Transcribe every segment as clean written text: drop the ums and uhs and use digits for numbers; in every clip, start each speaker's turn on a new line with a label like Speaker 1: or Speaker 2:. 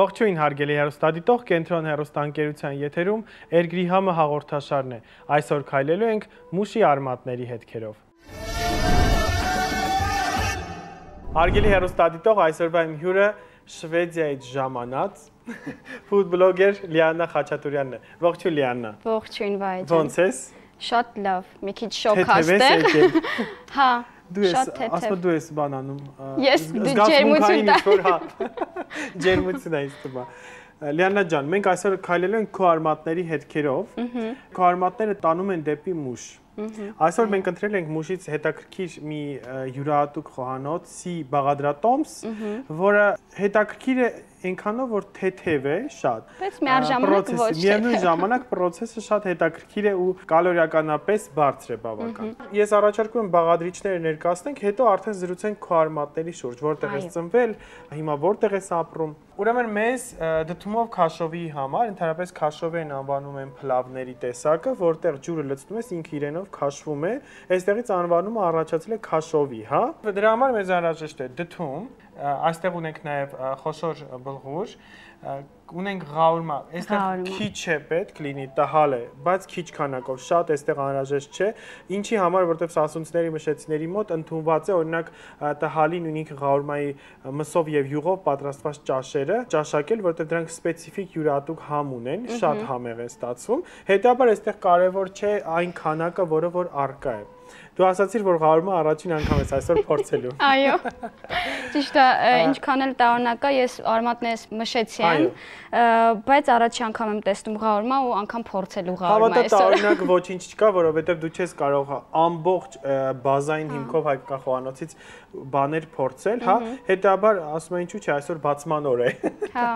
Speaker 1: Ողջույն հարգելի հեռուստադիտող, Կենտրոն հեռուստաընկերության եթերում Էրգրի համը հաղորդաշարն է։ Այսօր քայլելու ենք մուշի արմատների հետքերով։ Հարգելի հեռուստադիտող, այսօրվա իմ հյուրը Շվեդիայից ժամանած ֆուդբլոգեր Լիաննա Խաչատուրյանն է։ Ողջույն Լիաննա։
Speaker 2: Ողջույն Վահե ջան։
Speaker 1: Ոնց ես։
Speaker 2: Շատ լավ, մի քիչ շոկ հաստեղ։ Հա,
Speaker 1: շատ թեթև։ Ասում դու ես բանանում։
Speaker 2: Ես ջերմություն տա։
Speaker 1: Ջերմություն է իստուբա։ Լիաննա ջան, մենք այսօր քայլելու ենք քո արմատների հետքերով։ Քո արմատները տանում են դեպի մուշ։ Այսօր մենք ընտրել ենք մուշից հետաքրքիր մի յուրահատուկ խոհանոցի բաղադրատոմս, որը հետաքրքիր է այնքանով, որ թեթև է շատ։
Speaker 2: Բայց միաժամանակ ոչ թեթև։
Speaker 1: Միևնույն ժամանակ պրոցեսը շատ հետաքրքիր է ու կալորիականապես բարձր է բավական։ Ես առաջարկում եմ բաղադրիչները ներկայացնենք, հետո արդեն զրուցենք քո արմատների շուրջ, որտեղ ես ծնվել, հիմա որտեղ ես ապրում։ Ուրեմն մեզ դդումով քաշովի համար, ընդհանրապես քաշովեն անվանում են փլավների տեսակը, որտեղ ջուրը լցնում ես ինքը իրենով քաշվում է, այստեղից անվանումը առաջացել է քաշովի, հա։ Դրա համար մեզ անհրաժեշտ է դդում, այստեղ ունենք նաև խոշոր բլղուր, ունենք ղաուրմա, այստեղ քիչ է պետք լինի, տհալ է, բայց քիչ քանակով, շատ այստեղ անհրաժեշտ չէ, ինչի համար, որտեղ սասունցիների մշեցիների մոտ ընդունված է օրինակ տհալի նույնիսկ ղաուրմայի մսով եւ յուղով պատրաստված ճաշերը, ճաշակել, որտեղ դրանք սպეციფიկ յուրահատուկ համ ունեն, շատ համեղ է ստացվում, հետաբար այստեղ կարևոր չէ այն քանակը, որը որ առկա է։ Դու ասացիր, որ ղաուրմա առաջին անգամ ես այսօր փորձելու։
Speaker 2: Այո։ Ճիշտ է, ինչքան էլ տարօրինակ է, ես արմատներս մշեցի եմ, բայց առաջին անգամ եմ տեսնում ղաուրմա ու անգամ փորձելու ղաուրմա այսօր։
Speaker 1: Հավատա տարօրինակ ոչինչ չկա, որովհետև դու չես կարող ամբողջ բազային հիմքով հայկական խոհանոցից բաներ փորձել, հա, հետաբար ասում են ինչու՞ չէ, այսօր բացման օր է։
Speaker 2: Հա։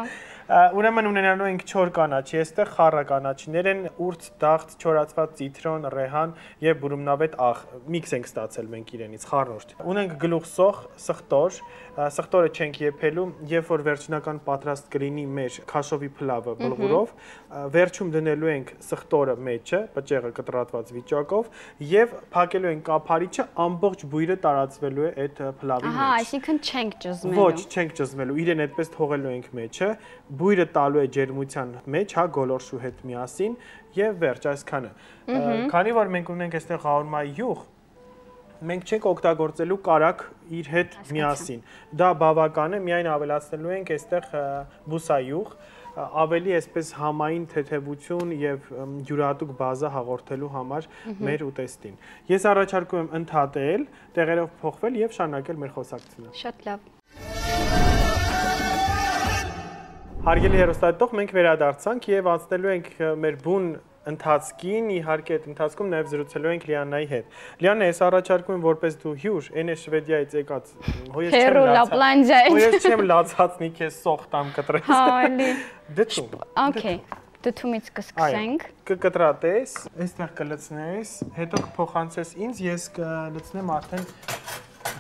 Speaker 1: Ուրեմն ունենալու ենք 4 կանաչի, այստեղ խառը կանաչիներ են, ուրց, դաղթ, չորացված ցիտրոն, ռեհան եւ բուրումնավետ աղ։ Միքս ենք ստացել մենք իրենից խառնուրդ։ Ունենք գլուխսող, սխտոր, սխտորը չենք եփելու, երբ որ վերջնական պատրաստ կլինի մեր քաշովի փլավը բլղուրով, վերջում դնելու ենք սխտորը մեջը, բջեղը կտրատված վիճակով եւ փակելու ենք կափարիչը, ամբողջ բույրը տարածվելու է այդ փլավի մեջ։
Speaker 2: Ահա, այսինքն չենք ճզմելու։
Speaker 1: Ոչ, չենք ճզմելու, իրեն այդպես թողելու ենք մեջը, բույրը տալու է ջերմության մեջ, հա, գոլորշու հետ միասին եւ վերջ այսքանը։ Քանի որ մենք ունենք այստեղ ղաուրմայի յուղ, մենք չենք օգտագործելու կարակ իր հետ միասին։ Դա բավական է, միայն ավելացնելու ենք այստեղ բուսայուղ, ավելի այսպես համային թեթևություն եւ յուրահատուկ բազա հաղորդելու համար մեր ուտեստին։ Ես առաջարկում եմ ընդհատել, տեղերով փոխվել եւ շարունակել մեր խոսակցությունը։
Speaker 2: Շատ լավ։
Speaker 1: Հարգելի հեռուստադիտող, մենք վերադարձանք եւ անցնելու ենք մեր բուն ընթացքին, իհարկե այդ ընթացքում նաև զրուցելու ենք Լիաննայի հետ։ Լիաննա, ես առաջարկում եմ որպես դու հյուր, այն է Շվեդիայից եկած, հոյես չեմ լացածնի քեզ սոխ տամ կտրես։
Speaker 2: Հա, էլի։
Speaker 1: Դդում։
Speaker 2: Okay, դդումից կսկսենք։
Speaker 1: Կկտրատես, այստեղ կլցնես, հետո կփոխանցես ինձ, ես կլցնեմ արդեն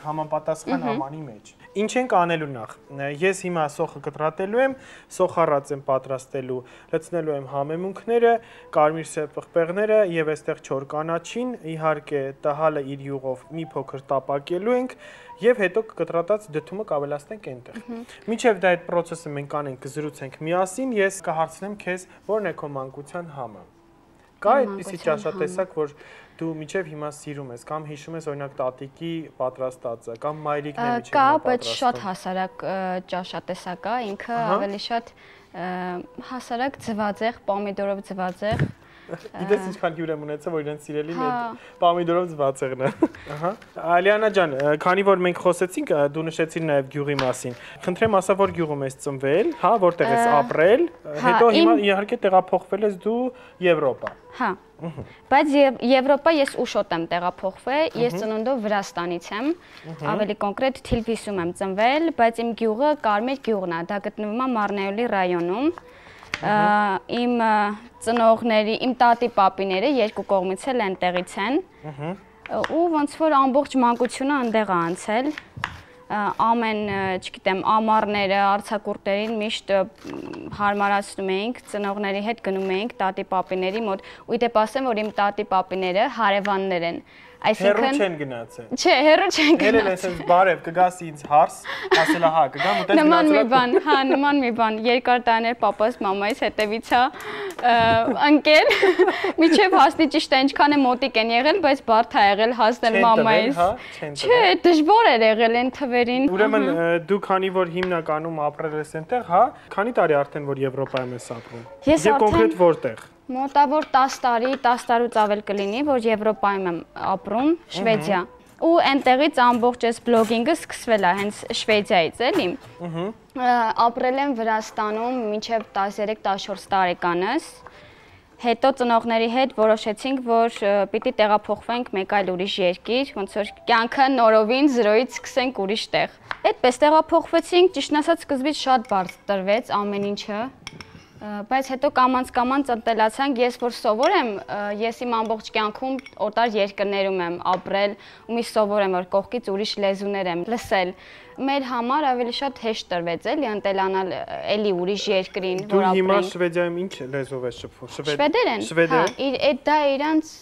Speaker 1: համապատասխան ամանի մեջ։ Ինչ ենք անելու նախ։ Ես հիմա սոխը կտրատելու եմ, սոխառած եմ պատրաստելու, լցնելու եմ համեմունքները, կարմիր սև պղպեղները եւ այստեղ 4 կանաչին, իհարկե տհալը իր յուղով մի փոքր տապակելու ենք եւ հետո կտրատած դդումը կավելացնենք այնտեղ։ Մինչեւ դա այդ process-ը մենք անենք, կզրուցենք միասին, ես կհարցնեմ քեզ, ո՞րն է քո մանկության համը։ Կա այդպիսի ճաշատեսակ, որ դու միջև հիմա սիրում ես, կամ հիշում ես օրինակ տատիկի պատրաստածը, կամ մայրիկն է միջև
Speaker 2: կա, բայց շատ հասարակ ճաշատեսակ է, ինքը ավելի շատ հասարակ ձվածեղ, պոմիդորով ձվածեղ։
Speaker 1: Գիտես ինչքան հյուր եմ ունեցել, որ իրեն սիրելին այդ պոմիդորով ձվածեղն է։ Ահա։ Լիաննա ջան, քանի որ մենք խոսեցինք, դու նշեցիր նաև գյուղի մասին։ Խնդրեմ ասա, որ գյուղում ես ծնվել, հա, որտեղ ես ապրել, հետո հիմա իհարկե տեղափոխվել ես դու Եվրոպա։
Speaker 2: Հա։ Բայց Եվրոպա ես ուշոտ եմ տեղափոխվել, ես ծնունդով Վրաստանից եմ, ավելի կոնկրետ Թիլվիսում եմ ծնվել, բայց իմ գյուղը Կարմիր գյուղն է, դա գտնվում է Մարնեոլի ռայոնում։ Իմ ծնողների, իմ տատի պապիները երկու կողմից էլ այնտեղից են, ու ոնց որ ամբողջ մանկությունը այնտեղ է անցել, ամեն, չգիտեմ, ամառները, արձակուրդներին միշտ հարմարացնում էինք, ծնողների հետ գնում էինք տատի պապիների մոտ, ու դեպ ասեմ, որ իմ տատի պապիները հարևաններ են, Այսինքն
Speaker 1: չեն գնացել։
Speaker 2: Չէ, հերո չեն
Speaker 1: Հերել
Speaker 2: գնացել։
Speaker 1: այսպես բարև կգաս ինձ հարս, ասելա հա, կգամ ու տես
Speaker 2: Նման մի բան, հա, նման մի բան։ Երկար տարիներ papas մամայից հետևից հա ընկել։ Միջև հասնի ճիշտ է ինչքան է մոտիկ են եղել, բայց բարդ է եղել հասնել մամայից։ Չէ, դժվար էր եղել այն թվերին։
Speaker 1: Ուրեմն դու քանի որ հիմնականում ապրել ես այնտեղ, հա, քանի տարի արդեն որ Եվրոպայում ես ապրում։ Եվ կոնկրետ որտեղ։
Speaker 2: Մոտավոր 10 տարի, 10 տարուց ավել կլինի, որ Եվրոպայում եմ ապրում, Շվեդիա։ Ու այնտեղից ամբողջ այս բլոգինգը սկսվել է հենց Շվեդիայից, էլի։ Ապրել եմ Վրաստանում մինչև 13-14 տարեկանս։ Հետո ծնողների հետ որոշեցինք, որ պիտի տեղափոխվենք մեկ այլ ուրիշ երկիր, ոնց որ կյանքը նորովին 0-ից սկսենք ուրիշ տեղ։ Այդպես տեղափոխվեցինք, ճիշտն ասած սկզբից շատ բարդ տրվեց ամեն ինչը։ Բայց հետո կամանց ընտելացանք, ես որ սովոր եմ, ես իմ ամբողջ կյանքում օտար երկրներում եմ ապրել ու մի սովոր եմ, որ կողքից ուրիշ լեզուներ եմ լսել։ Մեր համար ավելի շատ հեշտ տրվեց էլի ընտելանալ էլի ուրիշ երկրին, որ ապրենք։ Դու
Speaker 1: հիմա Շվեդիայում ինչ լեզվով ես շփվում։
Speaker 2: Շվեդերեն։ Հա, դա իրանց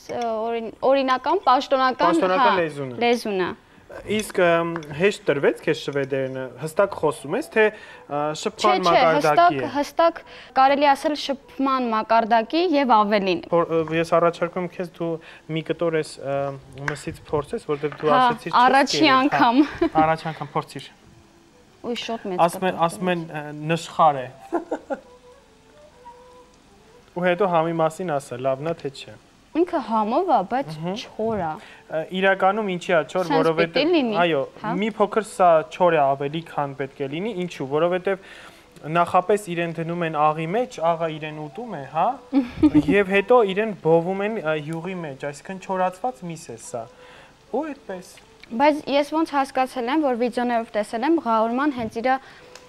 Speaker 2: օրինական, պաշտոնական լեզուն է։
Speaker 1: Իսկ հեշտ տրվեց քեզ շվեդերենը, հստակ խոսում ես, թե շփման մակարդակի է։
Speaker 2: Հստակ կարելի ասել շփման մակարդակի եւ ավելին։
Speaker 1: Ես առաջարկում քեզ դու մի կտոր ես մսից փորձես, որտեղ դու ասեցիր
Speaker 2: առաջի անգամ։
Speaker 1: Առաջի անգամ փորձիր։
Speaker 2: Ուй, շատ մեծ կտոր։
Speaker 1: Ասում են նշխար է։ Ու հետո համի մասին ասա, լավն է թե չէ։
Speaker 2: Ինքը համով է, բայց չոր է։
Speaker 1: Իրականում ինչի է չոր, որովհետև այո, մի փոքր սա չոր է ավելի, քան պետք է լինի, ինչու, որովհետև նախապես իրեն դնում են աղի մեջ, աղը իրեն ուտում է, հա, եւ հետո իրեն բովում են յուղի մեջ, այսինքն չորացված միս է սա։ Ու այդպես։
Speaker 2: Բայց ես ոնց հասկացել եմ, որ վիդեոներով տեսել եմ, ղահորման հենց իր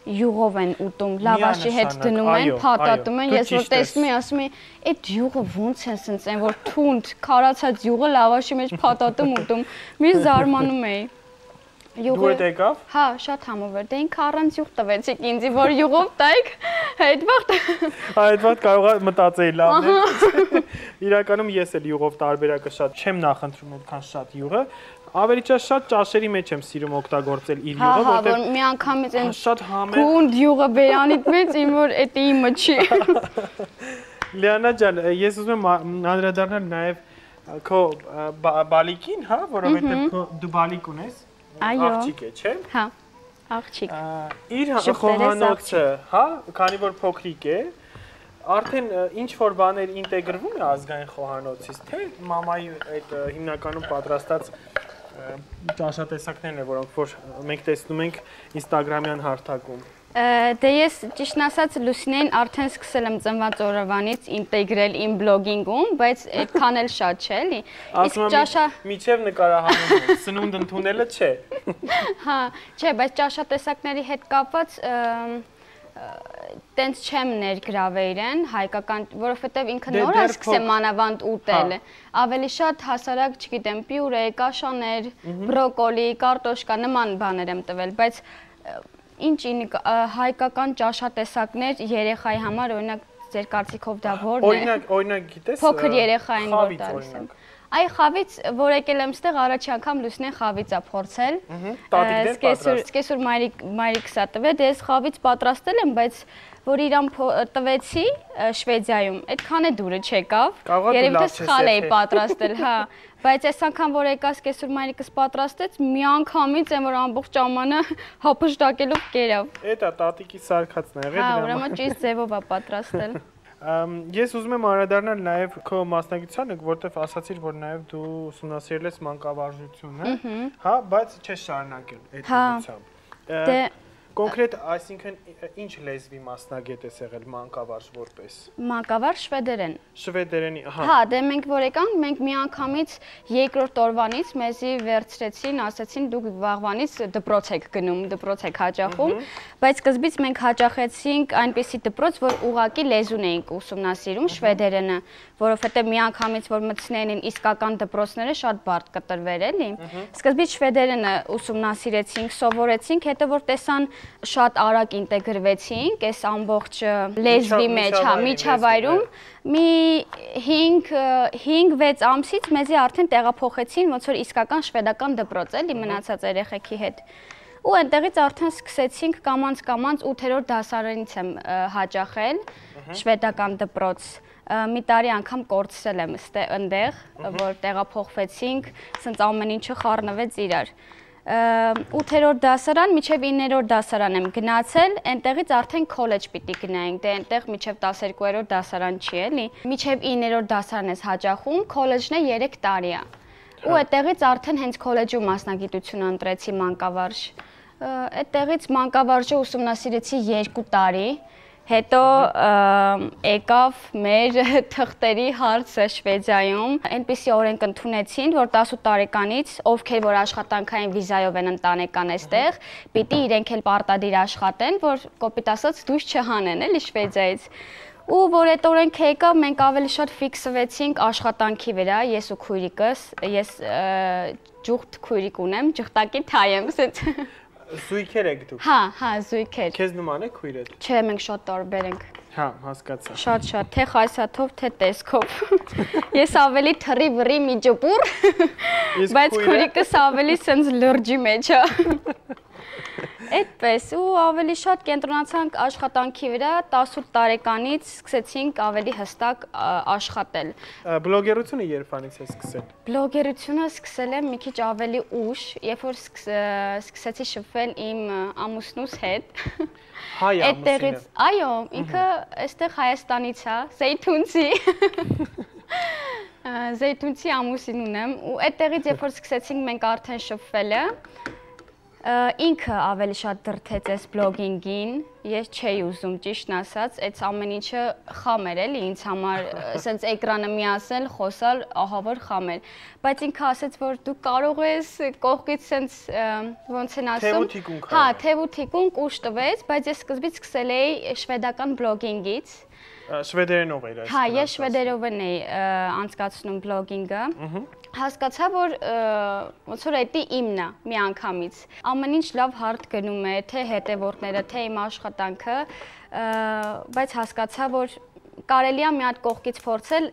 Speaker 2: յուղով են ուտում, լավաշի հետ դնում են, փաթաթում են, ես որ տեսնում եմ, ասում եմ, այդ յուղը ոնց է սենց են, որ թունդ, քարացած յուղը լավաշի մեջ փաթաթում ուտում, մի զարմանում էի։
Speaker 1: Դու եք եկավ։
Speaker 2: Հա, շատ համով էր, դե ինքը առանց յուղ տվեցիք ինձի, որ յուղով տայք, այդ վաղտ։
Speaker 1: Այդ վաղտ կարող է մտածեի լավն է։ Իրականում ես էլ յուղով տարբերակը շատ չեմ նախընտրում այդքան շատ յուղը, ավելի շատ ճաշերի մեջ եմ սիրում օգտագործել իր յուղը,
Speaker 2: որտեղ մի անգամից այն շատ գունդ յուղը բերանիդ մեծ իմ որ էդ իմը չի։
Speaker 1: Լիանա ջան, ես ուզում եմ անդրադառնալ նաև քո բալիկին, հա, որովհետև դու բալիկ ունես։ Աղջիկ է, չէ՞։
Speaker 2: Հա, աղջիկ։
Speaker 1: Իր խոհանոցը, հա, քանի որ փոքրիկ է, արդեն ինչ որ բաներ ինտեգրվում է ազգային խոհանոցից, թե մամայի այդ հիմնականում պատրաստած ճաշատեսակներն են, որոնք որ մենք տեսնում ենք Instagram-յան հարթակում։
Speaker 2: Դե ես ճիշտն ասած Լուսինեն արդեն սկսել եմ ծնված օրվանից ինտեգրել իմ բլոգինգում, բայց այդքան էլ շատ չէ, էլի։
Speaker 1: Իսկ ճաշա միջև նկարահանում եմ, սնունդ ընդունելը չէ։
Speaker 2: Հա, չէ, բայց ճաշատեսակների հետ կապված տենց չեմ ներգրավել իրեն, հայկական, որովհետև ինքը նոր է սկսել մանավանդ ուտել։ Ավելի շատ հասարակ, չգիտեմ, պյուրե, կաշաներ, բրոկոլի, կարտոշկա, նման բաներ եմ տվել, բայց ինչ հայկական ճաշատեսակներ երեխայի համար, օրինակ ձեր կարծիքով դա որն է։
Speaker 1: Օրինակ գիտես,
Speaker 2: փոքր երեխային որ տալիս եմ։ Այ խավից, որ եկել եմ ստեղ առաջի անգամ Լուսինեն խավից է փորձել։ Սկեսուր մայրիկս է տվել, դե ես խավից պատրաստել եմ, բայց որ իրան տվեցի Շվեդիայում, այդքան է դուրը չեկավ։ Երևի թե սխալ էի պատրաստել, հա։ Բայց այս անգամ որ եկա սկեսուր մայրիկս պատրաստեց, մի անգամից եմ որ ամբողջ ամանը հապշտակելով կերավ։
Speaker 1: Էդ է տատիկի սարքածն է եղել դրա։
Speaker 2: Հա, ուրեմն ճիշտ ձևով է պատրաստել։
Speaker 1: Ես ուզում եմ անդրադառնալ նաև քո մասնագիտությանը, որտեղ ասացիր, որ նաև դու ուսումնասիրել ես մանկավարժությունը, հա, բայց չես շարունակել այդ ուղղությամբ։ Դե կոնկրետ, այսինքն ինչ լեզվի մասնագետ ես եղել մանկավարժ որպես։
Speaker 2: Մանկավարժ շվեդերեն։
Speaker 1: Շվեդերենի, ահա։
Speaker 2: Հա, դե մենք որ եկանք, մենք միանգամից երկրորդ օրվանից մեզի վերցրեցին, ասացին դուք վաղվանից դպրոց եք գնում, դպրոց եք հաճախում, բայց սկզբից մենք հաճախեցինք այնպիսի դպրոց, որ ուղակի լեզուն էինք ուսումնասիրում շվեդերենը, որովհետև միանգամից որ մտցնեին իսկական դպրոցները շատ բարդ կտրվեր էլի։ Սկզբից շվեդերենը ուսումնասիրեցինք, սովորեցինք, հետո որ տեսան շատ արագ ինտեգրվեցինք այս ամբողջ լեզվի մեջ, հա, միջավայրում։ Մի 5-6 ամսից մեզի արդեն տեղափոխեցին ոնց որ իսկական շվեդական դպրոց էլի մնացած երեխեքի հետ։ Ու այնտեղից արդեն սկսեցինք կամանց 8-րդ դասարանից եմ հաճախել շվեդական դպրոց։ Մի տարի անգամ կորցրել եմ այնտեղ, որ տեղափոխվեցինք, ասենց ամեն ինչը խառնվեց իրար։ 8-րդ դասարան, մինչև 9-րդ դասարան եմ գնացել, այնտեղից արդեն քոլեջ պիտի գնայինք, դե այնտեղ մինչև 12-րդ դասարան չի էլի։ Մինչև 9-րդ դասարան ես հաճախում, քոլեջն է 3 տարի է։ Ու այդտեղից արդեն հենց քոլեջում մասնագիտություն ընտրեցի մանկավարժ։ Այդտեղից մանկավարժը ուսումնասիրեցի 2 տարի։ Հետո եկավ մեր թղթերի հարցը Շվեդիայում, այնպիսի օրենք ընդունեցին, որ 18 տարեկանից ովքեր որ աշխատանքային վիզայով են ընտանեկան այստեղ, պիտի իրենք էլ պարտադիր աշխատեն, որ կոպիտ ասած դուրս չհանեն էլի Շվեդիայից։ Ու որ այդ օրենքը եկավ, մենք ավելի շատ ֆիքսվեցինք աշխատանքի վրա, ես ու քույրիկս, ես ջուղթ քույրիկ ունեմ, ջղտակի թայ եմ, ասենց։
Speaker 1: Զույգեր եք դուք։
Speaker 2: Հա, զույգեր։
Speaker 1: Քեզ նման է քույրդ։
Speaker 2: Չէ, մենք շատ տարբեր ենք։
Speaker 1: Հա, հասկացա։
Speaker 2: Շատ, թե խայսաթով, թե տեսքով։ Ես ավելի թռի վռի միջոպուր, բայց քույրիկս ավելի սենց լրջի մեջ է։ Այդպես ու ավելի շատ կենտրոնացանք աշխատանքի վրա, 18 տարեկանից սկսեցինք ավելի հստակ աշխատել։
Speaker 1: Բլոգերությունը երբանից է սկսել։
Speaker 2: Բլոգերությունը սկսել եմ մի քիչ ավելի ուշ, երբ որ սկսեցի շփվել իմ ամուսնուս հետ։
Speaker 1: Հայ ամուսինը։
Speaker 2: Այո, ինքը այստեղ Հայաստանից է, Զեյթունցի։ Զեյթունցի ամուսին ունեմ ու այդտեղից երբ որ սկսեցինք մենք արդեն շփվելը, ինքը ավելի շատ դրթեց այս բլոգինգին, ես չէի ուզում ճիշտն ասած, այս ամեն ինչը խամ էր էլի ինձ համար, ասենց էկրանը միացնել, խոսալ, ահա որ խամ էր, բայց ինքը ասեց, որ դու կարող ես կողքից սենց ոնց են ասում, հա, թև ու թիկունք ուշ տվեց, բայց ես սկզբից սկսել էի շվեդական բլոգինգից։
Speaker 1: Շվեդերենով էր այս։
Speaker 2: Հա, ես շվեդերով էի անցկացնում բլոգինգը։ Հասկացա, որ ոնց որ դա իմն է մի անգամից։ Ամեն ինչ լավ հարթ գնում է, թե հետևորդները, թե իմ աշխատանքը, բայց հասկացա, որ կարելի է մի հատ կողքից փորձել,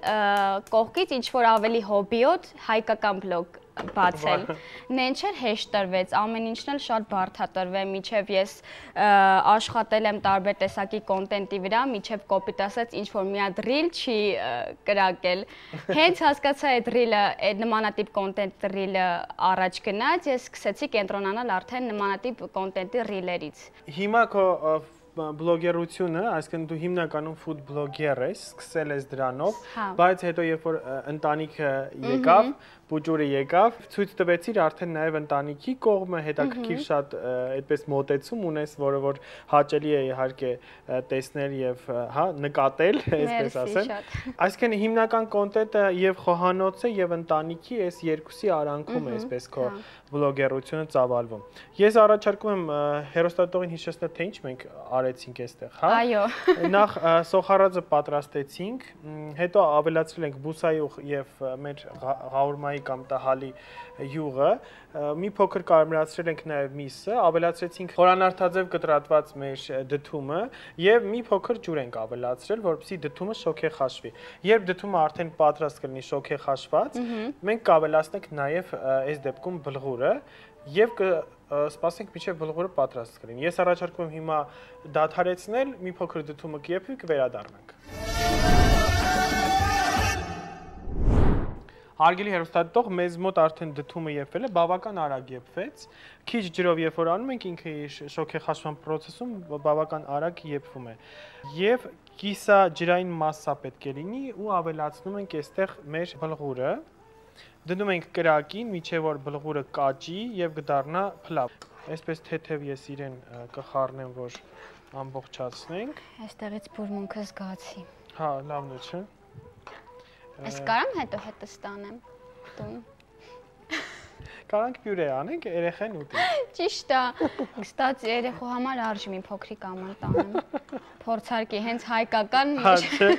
Speaker 2: կողքից ինչ որ ավելի հոբիոտ հայկական բլոգ բացել։ Նեն չէր հեշտ տրվեց, ամեն ինչն էլ շատ բարդ է տրվել, միջև ես աշխատել եմ տարբեր տեսակի կոնտենտի վրա, միջև կոպիտ ասած ինչ որ մի հատ ռիլ չի կրակել։ Հենց հասկացա այդ ռիլը, այդ նմանատիպ կոնտենտ ռիլը առաջ գնաց, ես սկսեցի կենտրոնանալ արդեն նմանատիպ կոնտենտի ռիլերից։
Speaker 1: Հիմա քո բլոգերությունը, այսինքն դու հիմնականում ֆուդ բլոգեր ես, սկսել ես դրանով, բայց հետո երբ որ ընտանիքը եկավ, բուջուրը եկավ, ցույց տվեցիր արդեն նաև ընտանիքի կողմը, հետաքրքիր շատ այդպես մոտեցում ունես, որը որ հաճելի է իհարկե տեսնել եւ հա նկատել, այսպես ասեմ։ Այսինքն հիմնական կոնտենտը եւ խոհանոցը եւ ընտանիքի այս երկուսի արանքում է այսպես քո բլոգերությունը ծավալվում։ Ես առաջարկում եմ հերոստատողին հիշեցնել, թե ինչ մենք արեցինք այստեղ, հա։
Speaker 2: Այո։
Speaker 1: Նախ սոխարածը պատրաստեցինք, հետո ավելացրել ենք բուսայուղ եւ մեր ղաուրմայի կամ տահալի յուղը, մի փոքր կարմրացրել ենք նաև միսը, ավելացրեցինք խորանարդաձև կտրատված մեր դդումը եւ մի փոքր ջուր ենք ավելացրել, որպեսզի դդումը շոքեխաշվի։ Երբ դդումը արդեն պատրաստ կլինի շոքեխաշված, մենք կավելացնենք նաև այս դեպքում բլղուրը եւ կսպասենք մինչեւ բլղուրը պատրաստ կլինի։ Ես առաջարկում եմ հիմա դադարեցնել, մի փոքր դդումը կեփի, կվերադառնանք։ Հարգելի հեռուստադիտող, մեզ մոտ արդեն դդումը եփվել է, բավական արագ եփվեց։ Քիչ ջրով երբ որ անում ենք, ինքը իր շոքեխաշվման process-ում բավական արագ եփվում է։ Եվ կիսաջրային մասսա պետք է լինի ու ավելացնում ենք այստեղ մեր բլղուրը։ Դնում ենք կրակին, մինչև որ բլղուրը կաճի եւ կդառնա փլավ։ Այսպես թեթև ես իրեն կխառնեմ, որ ամբողջացնենք։
Speaker 2: Այստեղից բուրմունքը զգացի։
Speaker 1: Հա, լավն է, չէ՞։
Speaker 2: Ես կարամ հետո հետը ստանեմ տուն։
Speaker 1: Կարանք պյուրե անենք, երեխեն ուտի։
Speaker 2: Ճիշտ է։ Կստացի երեխու համար արժի մի փոքրիկ աման տանեմ։ Փորձարկի հենց հայկական
Speaker 1: Հա, չէ,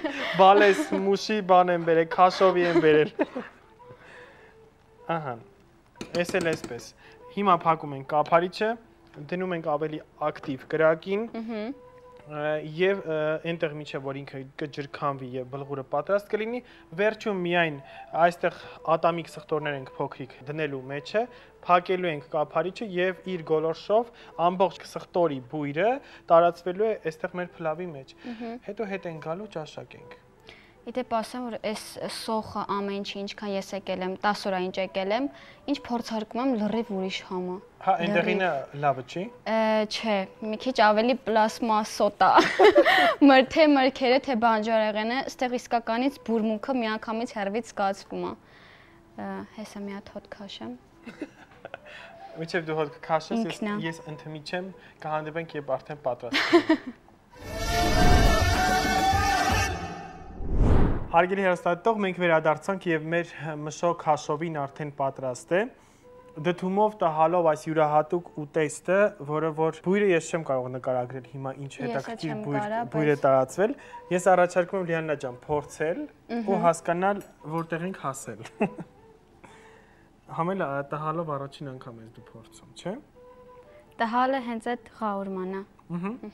Speaker 1: բալես մուշի բան են բերել, քաշովի են բերել։ Ահա։ Էս էլ էսպես։ Հիմա փակում ենք կափարիչը, դնում ենք ավելի ակտիվ կրակին եւ այնտեղ միջև որ ինքը կջրքանվի եւ բլղուրը պատրաստ կլինի, վերջում միայն այստեղ ատամիկ սխտորներ ենք փոքրիկ դնելու մեջը, փակելու ենք կափարիչը եւ իր գոլորշով ամբողջ սխտորի բույրը տարածվելու է այստեղ մեր փլավի մեջ։ Հետո հետ են գալու ճաշակենք։
Speaker 2: Իդեպ ասեմ, որ այս սոխը ամեն ինչի ինչքան ես եկել եմ, 10 օր ինչ եկել եմ, ինչ փորձարկում եմ լրիվ ուրիշ համը։
Speaker 1: Հա, այնտեղինը լավը չի։
Speaker 2: Չէ, մի քիչ ավելի պլաստմասոտ է։ Թե մրգերը, թե բանջարեղենը, այստեղ իսկականից բուրմունքը միանգամից հեռվից զգացվում է։ Հեսա մի հատ հոտ քաշեմ։
Speaker 1: Մինչև դու հոտ քաշես, ես ընդհանրի չեմ, կհանդիպենք, երբ արդեն պատրաստ։ Հարգելի հեռուստադիտող, մենք վերադարձանք եւ մեր մշոկ հաշովին արդեն պատրաստ է։ Դդումով տահալով այս յուրահատուկ ուտեստը, որը որ բույրը ես չեմ կարող նկարագրել հիմա ինչ հետաքրքիր բույր է տարածվել, ես առաջարկում եմ Լիաննա ջան փորձել ու հասկանալ որտեղ ենք հասել։ Համել տահալով առաջին անգամ ես դու փորձում, չէ՞։
Speaker 2: Տահալը հենց այդ խաղորմանն է։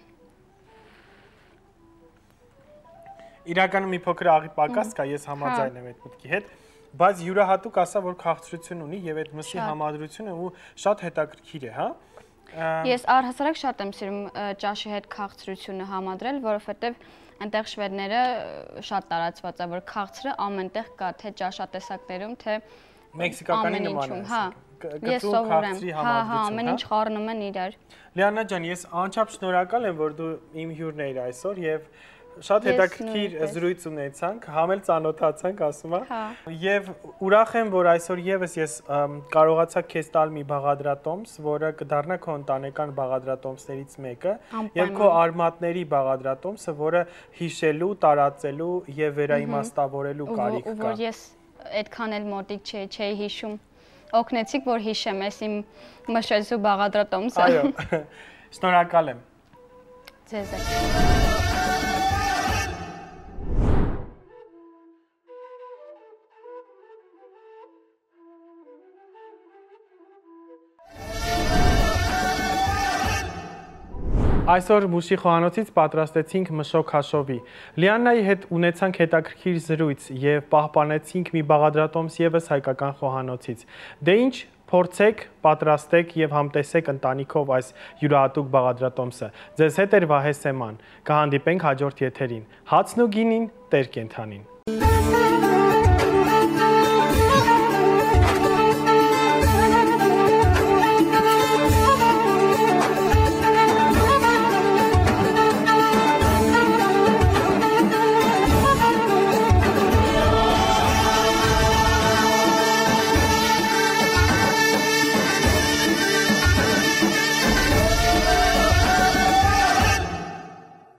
Speaker 1: Իրականում մի փոքր աղի պակաս կա, ես համաձայն եմ այդ մտքի հետ, բայց յուրահատուկ ասա, որ քաղցրություն ունի եւ այդ մսի համադրությունը ու շատ հետաքրքիր է, հա։
Speaker 2: Ես առհասարակ շատ եմ սիրում ճաշի հետ քաղցրությունը համադրել, որովհետեւ այնտեղ շվեդները շատ տարածված է, որ քաղցրը ամենտեղ կա, թե ճաշատեսակներում, թե
Speaker 1: մեքսիկականի նման է։
Speaker 2: Հա։ Ես սովոր եմ։ Հա, ամեն ինչ խառնում են իրար։
Speaker 1: Լիաննա ջան, ես անչափ շնորհակալ եմ, որ դու իմ հյուրն էիր այսօր եւ շատ հետաքրքիր զրույց ունեցանք, համել ծանոթացանք, ասում եմ։ Եվ ուրախ եմ, որ այսօր եւս ես կարողացա քեզ տալ մի բաղադրատոմս, որը կդառնա քո ընտանեկան բաղադրատոմսներից մեկը, եւ քո արմատների բաղադրատոմսը, որը հիշելու, տարածելու եւ վերաիմաստավորելու կարիք կա։
Speaker 2: Որ ես այդքան էլ մոտիկ չէի հիշում։ Օգնեցիք, որ հիշեմ ես իմ մշեցու բաղադրատոմսը։
Speaker 1: Այո։ Շնորհակալ եմ։
Speaker 2: Ձեզ է։
Speaker 1: Այսօր Բուշի խոհանոցից պատրաստեցինք մշոկ հաշովի։ Լիաննայի հետ ունեցանք հետաքրքիր զրույց եւ պահպանեցինք մի բաղադրատոմս եւս հայկական խոհանոցից։ Դե ինչ, փորձեք, պատրաստեք եւ համտեսեք ընտանիքով այս յուրահատուկ բաղադրատոմսը։ Ձեզ հետ էր Վահե Սեման։ Կհանդիպենք հաջորդ եթերին։ Հացն ու գինին, տեր կենթանին։